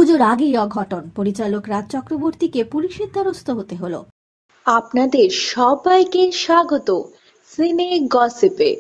পুজোর আগেই অঘটন, পরিচালক রাজ চক্রবর্তীকে পুলিশের দ্বারস্থ হতে হলো। আপনাদের সবাইকে স্বাগত সিনে গসিপে।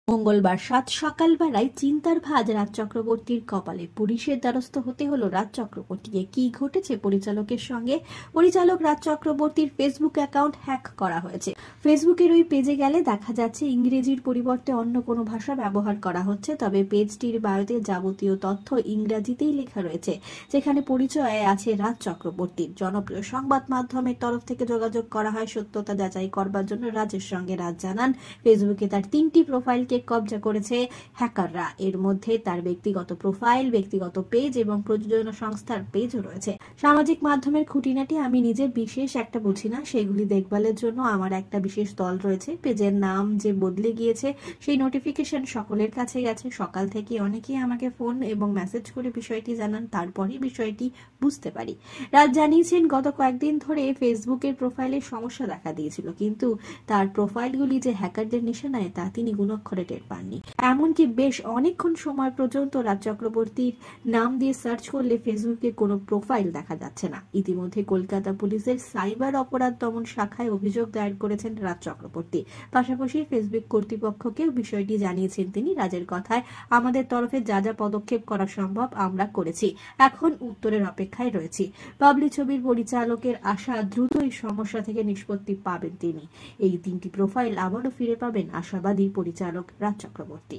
মঙ্গলবার সাত সকালবেলায় চিন্তার ভাঁজ রাজ চক্রবর্তীর কপালে। পুলিশের দ্বারস্থ হতে হলো রাজ চক্রবর্তীকে। কি ঘটেছে পরিচালকের সঙ্গে? পরিচালক রাজ চক্রবর্তীর ফেসবুক অ্যাকাউন্ট হ্যাক করা হয়েছে। ফেসবুকের ওই পেজে গেলে দেখা যাচ্ছে ইংরেজির পরিবর্তে অন্য কোনো ভাষা ব্যবহার করা হচ্ছে, তবে পেজটির বায়োতে যাবতীয় তথ্য ইংরাজিতেই লেখা রয়েছে, যেখানে পরিচয়ে আছে রাজ চক্রবর্তীর। জনপ্রিয় সংবাদ মাধ্যমের তরফ থেকে যোগাযোগ করা হয় সত্যতা যাচাই করবার জন্য রাজের সঙ্গে। রাজ জানান, ফেসবুকে তার 3টি প্রোফাইলকে কবজা করেছে হ্যাকাররা। এর মধ্যে তার ব্যক্তিগত প্রোফাইল, ব্যক্তিগত পেজ এবং প্রযোজনা সংস্থার পেজও রয়েছে। সামাজিক মাধ্যমের খুঁটিনাটি আমি নিজে বিশেষ একটা বুঝি না, সেগুলি দেখভালের জন্য আমার একটা বিশেষ দল রয়েছে। পেজের নাম যে বদলে গিয়েছে সেই নোটিফিকেশন সকলের কাছে গেছে। সকাল থেকে অনেকেই আমাকে ফোন এবং মেসেজ করে বিষয়টি জানান, তারপরই বিষয়টি বুঝতে পারি। রাজ জানিয়েছেন, গত কয়েকদিন ধরে ফেসবুকের প্রোফাইলে সমস্যা দেখা দিয়েছিল, কিন্তু তার প্রোফাইলগুলি যে হ্যাকারদের নিশানায় তা তিনি গুণাক্ষরে টের পাননি। এমনকি বেশ অনেকক্ষণ সময় পর্যন্ত রাজ চক্রবর্তীর নাম দিয়ে সার্চ করলে ফেসবুকে কোনো প্রোফাইল দেখা যাচ্ছে না। ইতিমধ্যে কলকাতা পুলিশের সাইবার অপরাধ দমন শাখায় অভিযোগ দায়ের করেছেন রাজ চক্রবর্তী। পাশাপাশি ফেসবুক কর্তৃপক্ষকেও বিষয়টি জানিয়েছেন তিনি। রাজের কথায়, আমাদের তরফে যা যা পদক্ষেপ করা সম্ভব আমরা করেছি, এখন উত্তরের অপেক্ষায় রয়েছি। বাবলি ছবির পরিচালকের আশা দ্রুত এই সমস্যা থেকে নিষ্পত্তি পাবেন তিনি। এই 3টি প্রোফাইল আবারও ফিরে পাবেন আশাবাদী পরিচালক রাজ চক্রবর্তী।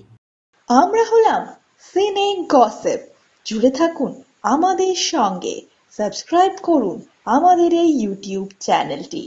আমরা হলাম সিনে গসিপ। জুড়ে থাকুন আমাদের সঙ্গে, সাবস্ক্রাইব করুন আমাদের এই ইউটিউব চ্যানেলটি।